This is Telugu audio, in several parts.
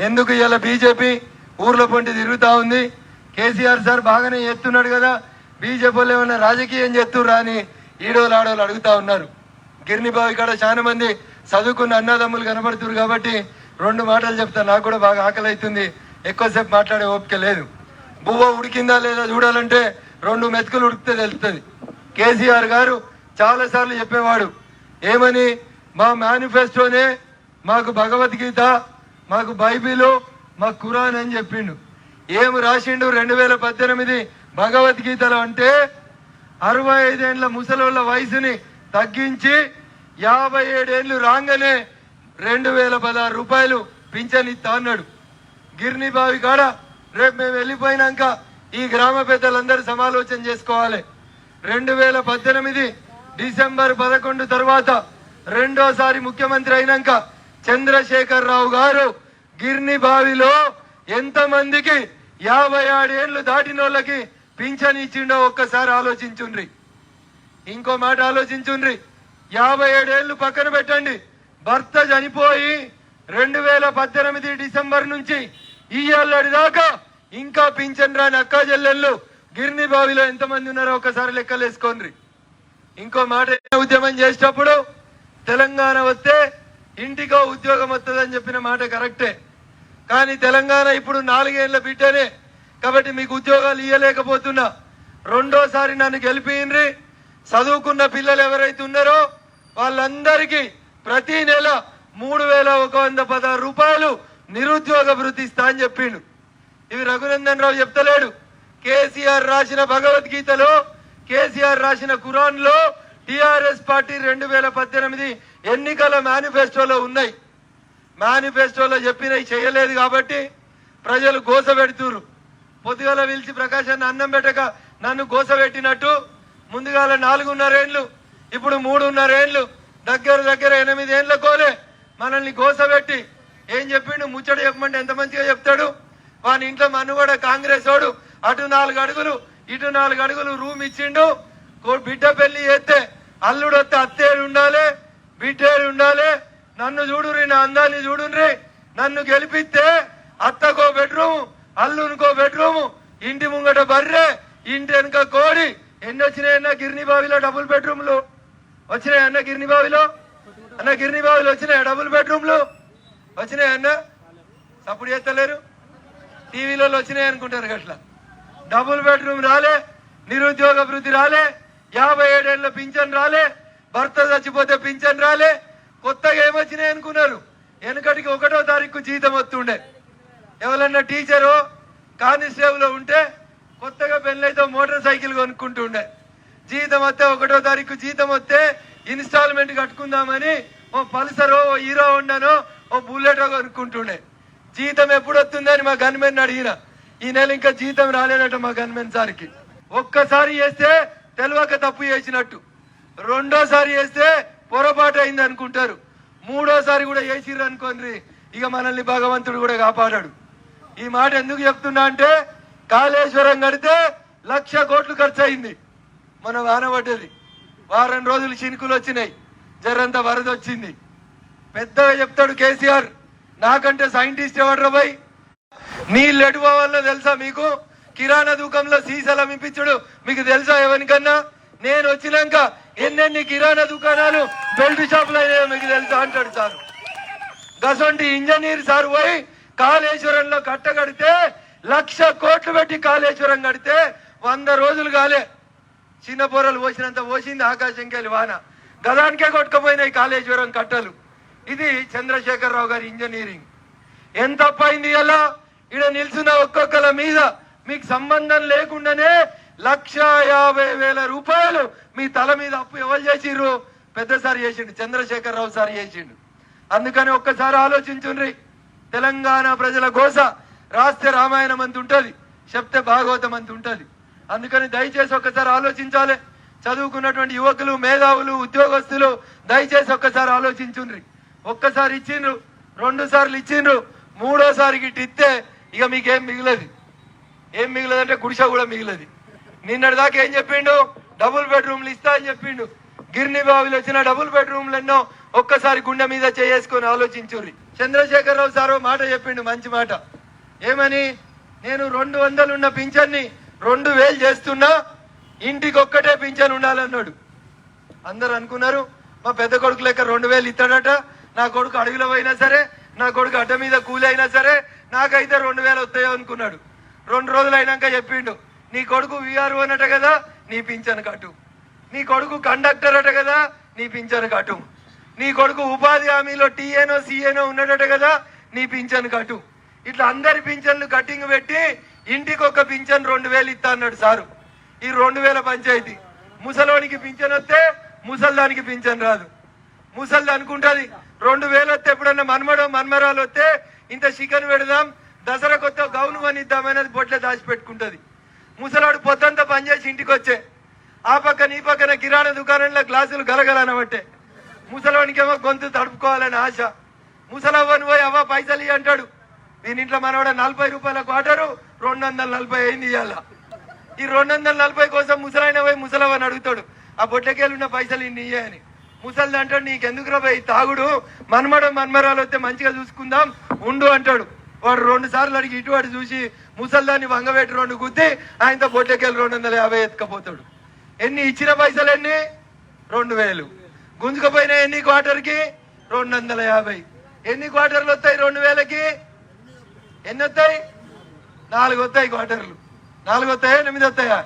ఎందుకు ఇలా బీజేపీ ఊర్లో పొంటి తిరుగుతా ఉంది? కేసీఆర్ సార్ బాగానే చేస్తున్నాడు కదా, బీజేపీ వాళ్ళు ఏమన్నా రాజకీయం చేస్తుర్రా అని ఈడోలు ఆడోళ్ళు అడుగుతా ఉన్నారు. గిరినిబావి కాడ చాలా మంది చదువుకున్న అన్నదమ్ములు కనబడుతున్నారు కాబట్టి 2 మాటలు చెప్తా. నాకు కూడా బాగా ఆకలి అవుతుంది, ఎక్కువసేపు మాట్లాడే ఓపిక లేదు. బువ్వ ఉడికిందా లేదా చూడాలంటే 2 మెతుకులు ఉడికితే తెలుస్తుంది. కేసీఆర్ గారు చాలా సార్లు చెప్పేవాడు ఏమని, మా మేనిఫెస్టోనే మాకు భగవద్గీత, మాకు బైబిల్, మాకు ఖురాన్ అని చెప్పిండు. ఏం రాసిండు 2018 భగవద్గీతలో అంటే 65 ఏళ్ల ముసలోళ్ళ వయసుని తగ్గించి 57 ఏళ్ళు రాగానే 2016 రూపాయలు పింఛన్ ఇస్తా అన్నాడు. గిరినిబావి కాడ రేపు మేము వెళ్ళిపోయినాక ఈ గ్రామ పెద్దలందరూ సమాలోచన చేసుకోవాలి. 2018 డిసెంబర్ 11 తర్వాత రెండోసారి ముఖ్యమంత్రి అయినాక చంద్రశేఖర్ రావు గారు గిరినిబావిలో ఎంతమందికి 57 ఏళ్లు దాటిన వాళ్ళకి పింఛన్ ఇచ్చిండో ఒక్కసారి ఆలోచించుండ్రి. ఇంకో మాట ఆలోచించుండ్రి, 57 ఏళ్లు పక్కన పెట్టండి, భర్త చనిపోయి 2018 డిసెంబర్ నుంచి ఇయ్యాలడి దాకా ఇంకా పింఛన్ రాని అక్కా చెల్లెళ్ళు గిరినిబావిలో ఎంతమంది ఉన్నారో ఒకసారి లెక్కలేసుకోండి. ఇంకో మాట, ఉద్యమం చేసేటప్పుడు తెలంగాణ వస్తే ఇంటికో ఉద్యోగం వస్తుందని చెప్పిన మాట కరెక్టే. కానీ తెలంగాణ ఇప్పుడు 4 ఏళ్ల బిడ్డనే కాబట్టి మీకు ఉద్యోగాలు ఇవ్వలేకపోతున్నా. రెండోసారి నన్ను గెలిపియండ్రి, చదువుకున్న పిల్లలు ఎవరైతే ఉన్నారో వాళ్ళందరికీ ప్రతి నెల 3116 రూపాయలు నిరుద్యోగ భృతి ఇస్తా అని చెప్పిండు. ఇవి రఘునందన్ రావు చెప్తలేడు. కేసీఆర్ రాసిన భగవద్గీతలో, కేసీఆర్ రాసిన ఖురాన్ లో, టిఆర్ఎస్ పార్టీ 2018 ఎన్నికల మేనిఫెస్టోలో ఉన్నాయి. మేనిఫెస్టోలో చెప్పినవి చేయలేదు కాబట్టి ప్రజలు గోస పెడుతున్నారు. పొద్దుగాల పిలిచి ప్రకాశాన్ని అన్నం పెట్టక నన్ను గోస పెట్టినట్టు ముందుగాల 4.5 ఏళ్ళు, ఇప్పుడు 3.5 ఏళ్ళు, దగ్గర 8 ఏళ్ల కోలే మనల్ని గోస పెట్టి ఏం చెప్పిండు? ముచ్చట చెప్పమంటే ఎంత మంచిగా చెప్తాడు. వాని ఇంట్లో మనుగడ కాంగ్రెస్ వాడు అటు 4 అడుగులు ఇటు 4 అడుగులు రూమ్ ఇచ్చిండు. బిడ్డ పెళ్లి చేస్తే అల్లుడు వస్తే అత్తేడు ఉండాలి, బిడ్డేడు ఉండాలి. నన్ను చూడుర్రి, నా అందాన్ని చూడుర్రి. నన్ను గెలిపిస్తే అత్తకో బెడ్రూమ్, అల్లునికో బెడ్రూమ్, ఇంటి ముంగట బర్రె, ఇంటి వెనుక కోడి. ఎన్ని వచ్చినాయన్నా గిరినిబావిలో డబుల్ బెడ్రూమ్లు వచ్చినాయన్న? గిరినిబావిలో వచ్చినాయా డబుల్ బెడ్రూమ్లు? వచ్చినాయన్న? సప్పుడు చేస్తలేరు. టీవీలో వచ్చినాయి అనుకుంటారు. అట్లా డబుల్ బెడ్రూమ్ రాలే, నిరుద్యోగ వృద్ధి రాలే, 57 ఏళ్ల పింఛన్ రాలే, భర్త చచ్చిపోతే పింఛన్ రాలే. కొత్తగా ఏమొచ్చినాయి అనుకున్నారు? వెనకటికి 1వ తారీఖు జీతం వస్తుండే. ఎవరన్నా టీచరు కానిస్టేబుల్ ఉంటే కొత్తగా పెళ్ళైతే మోటార్ సైకిల్ కొనుక్కుంటుండే. జీతం వస్తే 1వ తారీఖు జీతం వస్తే ఇన్స్టాల్మెంట్ కట్టుకుందామని ఓ పల్సరో, ఓ హీరో హోండానో, ఓ బుల్లెటో కొనుక్కుంటుండే. జీతం ఎప్పుడు వస్తుందని మా గన్మెన్ అడిగిన. ఈ నెల ఇంకా జీతం రాలేదట మా గన్మెన్ సార్కి. ఒక్కసారి చేస్తే తెలియక తప్పు చేసినట్టు, రెండోసారి చేస్తే పొరపాటు అయింది అనుకుంటారు, మూడోసారి కూడా చేసిర్రు అనుకోండి, ఇక మనల్ని భగవంతుడు కూడా కాపాడాడు. ఈ మాట ఎందుకు చెప్తున్నా అంటే, కాళేశ్వరం కడితే 1,00,000 కోట్లు ఖర్చు అయింది. మన వాన పడ్డది, వారం రోజులు చినుకులు వచ్చినాయి, జరంత వరద వచ్చింది. పెద్దగా చెప్తాడు కేసీఆర్, నాకంటే సైంటిస్ట్ ఎవడ్రా భయ్? నీళ్ళు ఎటుపోవాలో తెలుసా మీకు? కిరాణా దుకాణంలో సీసాలు అమ్మిపించుడు మీకు తెలుసా ఎవరికన్నా? నేను వచ్చినాక ఎన్నెన్ని కిరాణా దుకాణాలు, బెల్ట్ షాపులు అయినాయో మీకు తెలుసా అంటాడు సార్. గసంటి ఇంజనీర్ సార్ పోయి కాళేశ్వరంలో కట్ట కడితే 1,00,000 కోట్లు పెట్టి కాళేశ్వరం కడితే 100 రోజులు కాలే. చిన్న పొరలు పోసినంత పోసింది ఆకాశంకెళ్ళి వాన. గదానికే కొట్టుకుపోయినాయి కాళేశ్వరం కట్టలు. ఇది చంద్రశేఖర్ రావు గారి ఇంజనీరింగ్. ఎంత తప్పైంది ఎలా? ఇక్కడ నిల్చున్న ఒక్కొక్కల మీద మీకు సంబంధం లేకుండానే 1,50,000 రూపాయలు మీ తల మీద అప్పు ఎవరు చేసిర్రు? పెద్దసారి చేసిండు, చంద్రశేఖర్ రావు సార్ చేసిండు. అందుకని ఒక్కసారి ఆలోచించుండ్రి. తెలంగాణ ప్రజల గోస రాస్తే రామాయణం అంత ఉంటుంది, చెప్తే భాగవతం అంత ఉంటుంది. అందుకని దయచేసి ఒక్కసారి ఆలోచించాలి. చదువుకున్నటువంటి యువకులు, మేధావులు, ఉద్యోగస్తులు దయచేసి ఒక్కసారి ఆలోచించుండ్రి. ఒక్కసారి ఇచ్చిండ్రు, 2 సార్లు ఇచ్చిండ్రు, 3వసారికి ఇస్తే ఇక మీకేం మిగిలదు. ఏం మిగిలదంటే గుడిసె కూడా మిగిలదు. నిన్నటి దాకా ఏం చెప్పిండు? డబుల్ బెడ్రూమ్లు ఇస్తా అని చెప్పిండు. గిరినిబావిలో వచ్చిన డబుల్ బెడ్రూమ్లు ఎన్నో ఒక్కసారి గుండె మీద చేసుకొని ఆలోచించుర్రి. చంద్రశేఖరరావు సార్ మాట చెప్పిండు, మంచి మాట. ఏమని? నేను 200 ఉన్న పింఛన్ని 2000 చేస్తున్నా, ఇంటికి ఒక్కటే పింఛన్ ఉండాలన్నాడు. అందరు అనుకున్నారు మా పెద్ద కొడుకు లెక్క 2000 ఇస్తాడట, నా కొడుకు అడవిలో పోయినా సరే, నా కొడుకు అడ్డ మీద కూలి అయినా సరే నాకైతే 2000 వస్తాయో అనుకున్నాడు. 2 రోజులు అయినాక చెప్పిండు, నీ కొడుకు విఆర్ఓ అన్నట కదా, నీ పింఛన్ కట్టు. నీ కొడుకు కండక్టర్ అట కదా, నీ పింఛన్ కట్టు. నీ కొడుకు ఉపాధి హామీలో టీఏనో సిఏనో ఉన్నాడట కదా, నీ పింఛన్ కట్టు. ఇట్లా అందరి పింఛన్లు కట్టింగ్ పెట్టి ఇంటికి ఒక పింఛన్ 2000 ఇస్తా అన్నాడు సారు. ఈ 2000 పంచాయతీ. ముసలోనికి పింఛన్ వస్తే ముసల్దానికి పింఛన్ రాదు. ముసల్ది అనుకుంటుంది 2000 వస్తే ఎప్పుడన్నా మన్మరాలు వస్తే ఇంత చికెన్ పెడదాం, దసరా కొత్త గౌను కొనిద్దామనేది బొట్లే దాచిపెట్టుకుంటుంది. ముసలాడు పొద్దంతా పనిచేసి ఇంటికి వచ్చే ఆ పక్కన ఈ పక్కన కిరాణా దుకాణంలో గ్లాసులు గలగలనబట్టే ముసలోనికేమో గొంతు తడుపుకోవాలని ఆశ. ముసలవ్వని పోయి అవ్వ పైసలు ఇయ్యి అంటాడు. దీని ఇంట్లో మనవాడ 40 రూపాయల క్వార్టరు 240 అయింది ఇవాళ. ఈ 240 కోసం ముసలైన పోయి ముసలవ్వని అడుగుతాడు, ఆ బొట్టకేళ్ళు ఉన్న పైసలు ఇన్ని ఇయ్యే అని. ముసలిది అంటాడు, నీకెందుకు రాబోయి తాగుడు, మన్మరాలు వస్తే మంచిగా చూసుకుందాం ఉండు అంటాడు. వాడు 2 సార్లు అడిగి ఇటువాడు చూసి ముసల్దాన్ని వంగబెట్టి 2 గుద్ది ఆయనతో బొట్టకేళ్ళు 250 ఎత్తుకపోతాడు. ఎన్ని ఇచ్చిన పైసలు ఎన్ని? 2000. గుంజుకపోయినా ఎన్ని క్వార్టర్కి? 250. ఎన్ని క్వార్టర్లు వస్తాయి 2000కి? ఎన్ని వస్తాయి? 4 వస్తాయి క్వార్టర్లు. 4 వస్తాయా 8 వస్తాయా?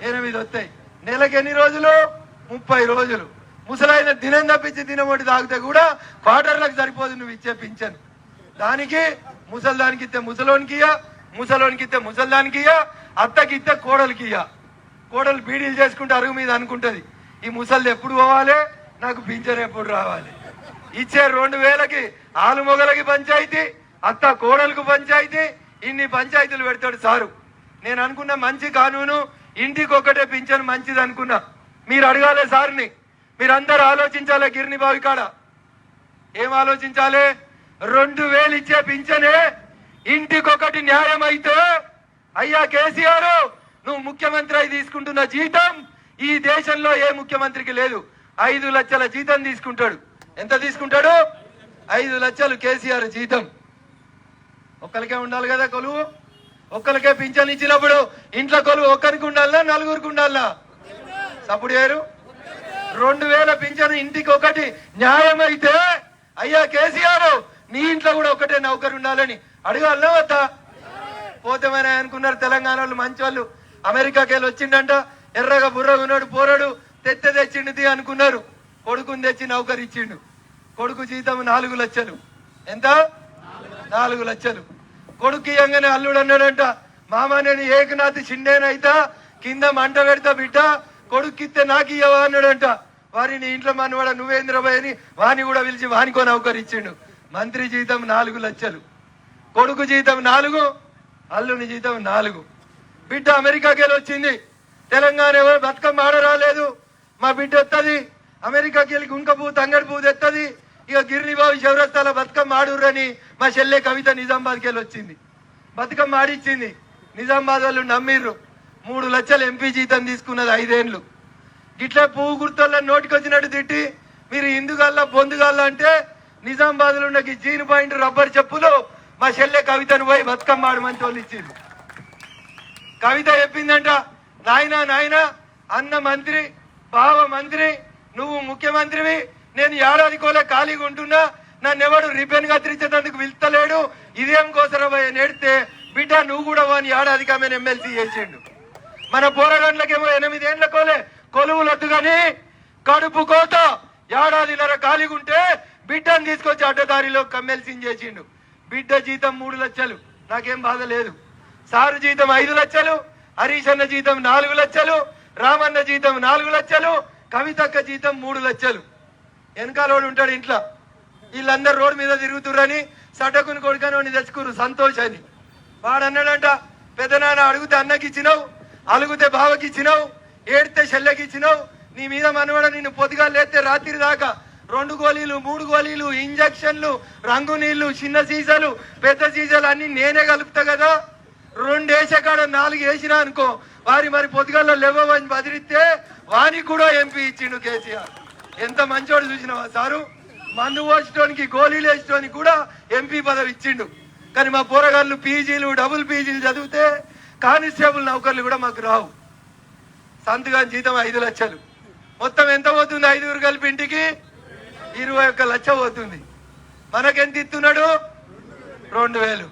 8 వస్తాయి. నెలకి ఎన్ని రోజులు? 30 రోజులు. ముసలాయన దినం తప్పించి దినం ఒకటి తాగితే కూడా క్వార్టర్లకు సరిపోదు నువ్వు ఇచ్చే పింఛన్. దానికి ముసల్దానికి ఇస్తే ముసలోనికి ఇయ్య, ముసలోనికి ఇస్తే ముసల్దానికి ఇయ్య, అత్తకి ఇస్తే కోడలికి ఇయ్య. కోడలు బీడీలు చేసుకుంటే అరుగు మీద అనుకుంటది, ఈ ముసల్ది ఎప్పుడు పోవాలి, నాకు పింఛన్ ఎప్పుడు రావాలి. ఇచ్చే 2000కి ఆలు మొగలకి పంచాయతీ, అత్త కోడలకు పంచాయతీ, ఇన్ని పంచాయతీలు పెడతాడు సారు. నేను అనుకున్న మంచి కానూను ఇంటికి ఒకటే పింఛన్ మంచిది అనుకున్నా. మీరు అడగాలి సార్ని, మీరందరూ ఆలోచించాలి. గిరిని బావి కాడ ఏం ఆలోచించాలి? 2000 ఇచ్చే పింఛనే ఇంటికొకటి న్యాయం అయితే, అయ్యా కేసీఆర్ నువ్వు ముఖ్యమంత్రి అయి తీసుకుంటున్న జీతం ఈ దేశంలో ఏ ముఖ్యమంత్రికి లేదు. 5 లక్షల జీతం తీసుకుంటాడు. ఎంత తీసుకుంటాడు? 5 లక్షలు కేసీఆర్ జీతం. ఒక్కరికే ఉండాలి కదా కొలువు. ఒక్కరికే పింఛన్ ఇచ్చినప్పుడు ఇంట్లో కొలువు ఒక్కరికి ఉండాలనా 4గురికి ఉండాలనా? సప్పుడు చేయరు. 2000 పింఛన్ ఇంటికి ఒకటి న్యాయం అయితే, అయ్యా కేసీఆర్ నీ ఇంట్లో కూడా ఒకటే నౌకరు ఉండాలని అడగాలనా వద్దా? పోతేమని అనుకున్నారు తెలంగాణ వాళ్ళు, మంచి వాళ్ళు. అమెరికాకి వెళ్ళి వచ్చిండంట, ఎర్రగా బుర్రగా ఉన్నాడు పోరాడు, తెచ్చిండు అనుకున్నారు. కొడుకుని తెచ్చి నౌకరు ఇచ్చిండు. కొడుకు జీతం 4 లక్షలు. ఎంత? 4 లక్షలు. కొడుకు ఇయ్యంగానే అల్లుడు అన్నాడంట, మామ నేను ఏకనాథ్ షిండేనైతా, కింద మంట పెడతా బిడ్డ, కొడుక్కిస్తే నాకు ఇయ్యవా అన్నాడంట. వారిని ఇంట్లో మనవాడ నువ్వేంద్రబాయ్ అని వాని కూడా పిలిచి వానికో నౌకరు ఇచ్చిండు. మంత్రి జీతం 4 లక్షలు, కొడుకు జీతం 4, అల్లుని జీతం 4. బిడ్డ అమెరికాకి వెళ్ళి వచ్చింది. తెలంగాణ ఎవరు బతుకమ్మ ఆడ రాలేదు, మా బిడ్డ వస్తుంది అమెరికాకి వెళ్ళి గుంక పువ్వు తంగడి పువ్వు తెస్తుంది. ఇక గిరిని బాబు చౌరస్తాల బతుకమ్మ ఆడుర్రని మా చెల్లె కవిత నిజామాబాద్కి వెళ్ళి వచ్చింది. బతుకమ్మ ఆడిచ్చింది. నిజామాబాద్ వాళ్ళు నమ్మిర్రు. 3 లక్షలు ఎంపీ జీతం తీసుకున్నది 5 ఏళ్ళు. గిట్లా పువ్వు గుర్తుల్లో నోటికి వచ్చినట్టు తిట్టి మీరు ఇందుగల్లా బొందుగల్లా అంటే నిజామాబాద్లో ఉన్న జీన్ పాయింట్ రబ్బర్ చెప్పులు మా చెల్లె కవితను పోయి బతుకమ్మ ఆడమని తోలిచ్చింది. కవిత చెప్పిందంట, నాయనా అన్న మంత్రి బావ మంత్రి నువ్వు ముఖ్యమంత్రివి, నేను ఏడాది కోలే ఖాళీగా ఉంటున్నా, నన్ను ఎవడు రిబెన్ కత్తిరించేందుకు వెళ్తలేడు, ఇదేం కోసరబోయే నేడితే బిడ్డ నువ్వు కూడా వాని ఏడాదికి ఆమె ఎమ్మెల్సీ చేసిండు. మన పోరగండ్లకేమో 8 ఏళ్ల కోలే కొలువులొద్దు కానీ కడుపు కోత ఏడాదిన్నర ఖాళీగా ఉంటే బిడ్డను తీసుకొచ్చి అడ్డదారిలో ఎమ్మెల్సీని చేసిండు. బిడ్డ జీతం 3 లక్షలు, నాకేం బాధ లేదు. సారు జీతం 5 లక్షలు, హరీష్ అన్న జీతం 4 లక్షలు, రామన్న జీతం 4 లక్షలు, కవితక్క జీతం 3 లక్షలు. వెనకాలోడు ఉంటాడు ఇంట్లో, వీళ్ళందరూ రోడ్డు మీద తిరుగుతుర్రని సటకుని కొడుకని తెచ్చుకురు సంతోష్ అని. వాడు అన్నాడంట, పెద్దనాన్న అడుగుతే అన్నకి ఇచ్చినావు, అలుగుతే బావకి ఇచ్చినావు, ఏడితే చెల్లెకి ఇచ్చినావు, నీ మీద మనవడ నిన్ను పొద్దుగా లేస్తే రాత్రి దాకా 2 గోళీలు 3 గోళీలు ఇంజక్షన్లు రంగు నీళ్లు చిన్న సీసాలు పెద్ద సీసాలు అన్ని నేనే కలుపుతా కదా, 2 వేసే కాడ 4 వేసినా అనుకో, వారి మరి పొద్దుగాల్లో లేవని బదిరిస్తే వానికి కూడా ఎంపీ ఇచ్చిండు కేసీఆర్. ఎంత మంచోడు చూసినావా సారు. మందు పోసడానికి గోళీలు వేసడానికి కూడా ఎంపీ పదవి ఇచ్చిండు. కానీ మా పోరగాళ్ళు పీజీలు డబుల్ పీజీలు చదివితే కానిస్టేబుల్ నౌకర్లు కూడా మాకు రావు. సంతగా జీతం 5 లక్షలు. మొత్తం ఎంత పోతుంది? 5 కలిపి ఇంటికి 21 లక్ష పోతుంది. మనకెంత ఇస్తున్నాడు? 2000.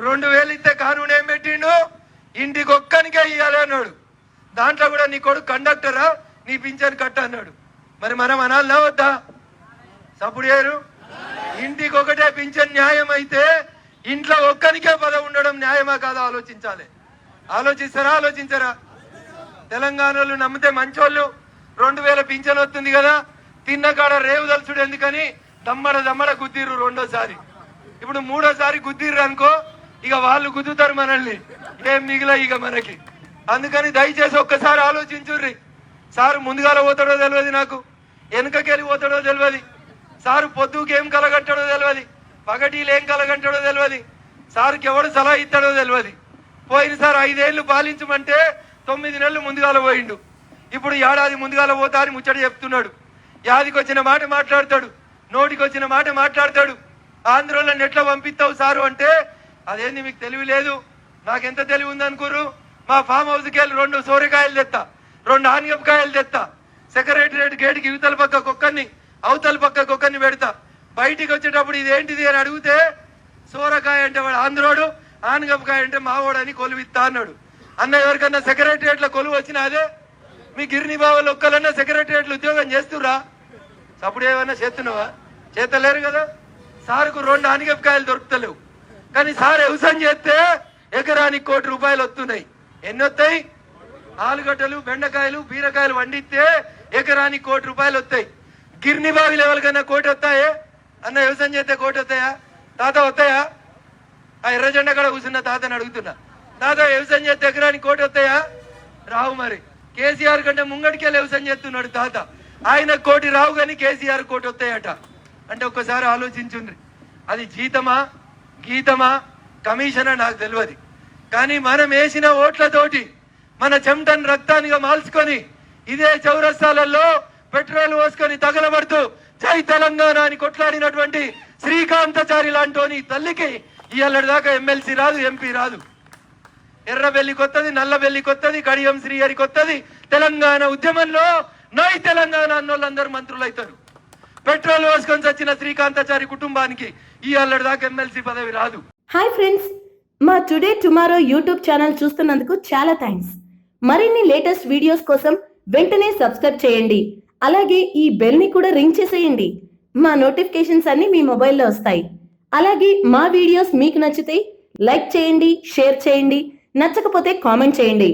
2000 ఇస్తే కానూన్ ఏం పెట్టిండు? ఇంటికి ఒక్కనికే ఇవ్వాలి అన్నాడు. దాంట్లో కూడా నీ కొడుకు కండక్టరా, నీ పింఛన్ కట్ట అన్నాడు. మరి మనం అనాలనా వద్దా? సప్పుడు చేయరు. ఇంటికి ఒకటే పింఛన్ న్యాయం అయితే ఇంట్లో ఒక్కనికే పదవి ఉండడం న్యాయమా కాదా ఆలోచించాలి. ఆలోచిస్తారా? ఆలోచించరా? తెలంగాణలో నమ్మితే మంచోళ్ళు 2000 పింఛన్ వస్తుంది కదా, తిన్న కాడ రేవు దలుచుడు ఎందుకని దమ్మడ గుద్దిర్రు రెండోసారి. ఇప్పుడు మూడోసారి గుద్దిర్రు అనుకో, ఇక వాళ్ళు గుద్దుతారు మనల్ని, ఏం మిగిల ఇక మనకి. అందుకని దయచేసి ఒక్కసారి ఆలోచించుర్రి. సారు ముందుగాల పోతాడో తెలియదు, నాకు వెనుకకెళ్ళి పోతాడో తెలియదు. సారు పొద్దుకి ఏం కలగంటాడో తెలియదు, పగటీలు ఏం కలగంటాడో తెలియదు. సార్కి ఎవడు సలహా ఇస్తాడో తెలియదు. పోయినసారి 5 ఏళ్ళు పాలించమంటే 9 నెలలు ముందుగాల పోయిండు. ఇప్పుడు ఏడాది ముందుగాల పోతా అని ముచ్చట చెప్తున్నాడు. యాదికి వచ్చిన మాట మాట్లాడతాడు, నోటికి వచ్చిన మాట మాట్లాడతాడు. ఆంధ్రలో ఎట్లా పంపిస్తావు సారు అంటే, అదేంది మీకు తెలివి లేదు, నాకెంత తెలివి ఉందనుకోరు. మా ఫామ్ హౌస్కి వెళ్ళి 2 సోరకాయలు తెస్తా, 2 ఆనిగపకాయలు తెస్తా, సెక్రటరియట్ గేటుకి ఇవతల పక్క కుక్కర్ని అవతల పక్క కుక్కర్ని పెడతా. బయటికి వచ్చేటప్పుడు ఇదేంటిది అని అడిగితే సోరకాయ అంటే వాడు ఆంధ్రోడు, ఆనగపకాయ అంటే మావోడు అని కొలువిస్తా అన్నాడు. అన్న ఎవరికన్నా సెక్రటరియట్లో కొలువు వచ్చినా అదే? మీ గిరిని బావలు ఒక్కలన్నా సెక్రటరియట్లు ఉద్యోగం చేస్తురా? అప్పుడు ఏమన్నా చేస్తున్నావా? చేతలేరు కదా. సార్కు 2 ఆనగపకాయలు దొరుకుతలేవు. కానీ సార్ వ్యవసాయం చేస్తే ఎకరానికి 1 కోటి రూపాయలు వస్తున్నాయి. ఎన్ని వస్తాయి? ఆలుగడ్డలు, బెండకాయలు, బీరకాయలు వండితే ఎకరానికి 1 కోటి రూపాయలు వస్తాయి. గిరిని బావి లెవెల్కన్నా 1 కోటి వస్తాయే అన్న? వ్యవసాయం చేస్తే 1 కోటి వస్తాయా తాత? వస్తాయా? ఆ ఎర్రజెండ కూడా కూర్చున్న తాతని అడుగుతున్నా, తాత వ్యవసాయం చేస్తే ఎకరానికి 1 కోటి వస్తాయా? రావు. మరి కేసీఆర్ కంటే ముంగడికే వ్యవసాయం చేస్తున్నాడు తాత, ఆయన 1 కోటి రావు కానీ కేసీఆర్ 1 కోటి వస్తాయట. అంటే ఒక్కసారి ఆలోచించుండ్రి. అది జీతమా, గీతమా, కమిషనా నాకు తెలియదు. కానీ మనం వేసిన ఓట్లతోటి మన చెమటను రక్తానిగా మార్చుకొని ఇదే చౌరస్తాలలో పెట్రోల్ పోసుకొని తగలబడుతూ జై తెలంగాణ అని కొట్లాడినటువంటి శ్రీకాంతాచారి లాంటి తల్లికి ఇవాళ దాకా ఎమ్మెల్సీ రాదు, ఎంపీ రాదు. ఎర్రబెల్లి కొత్తది, నల్లబెల్లి కొత్తది, కడియం శ్రీహరి కొత్తది. తెలంగాణ ఉద్యమంలో నై తెలంగాణ అన్నోళ్ళందరూ మంత్రులు అవుతారు. పెట్రోల్ పోసుకొని వచ్చిన శ్రీకాంతాచారి కుటుంబానికి ఇవాళ దాకా ఎమ్మెల్సీ పదవి రాదు. హాయ్ ఫ్రెండ్స్, మా టుడే టుమారో యూట్యూబ్ ఛానల్ చూస్తున్నందుకు చాలా థ్యాంక్స్. మరిన్ని లేటెస్ట్ వీడియోస్ కోసం వెంటనే సబ్స్క్రైబ్ చేయండి. అలాగే ఈ బెల్ ని కూడా రింగ్ చేసేయండి. మా నోటిఫికేషన్స్ అన్ని మీ మొబైల్లో వస్తాయి. అలాగే మా వీడియోస్ మీకు నచ్చితే లైక్ చేయండి, షేర్ చేయండి, నచ్చకపోతే కామెంట్ చేయండి.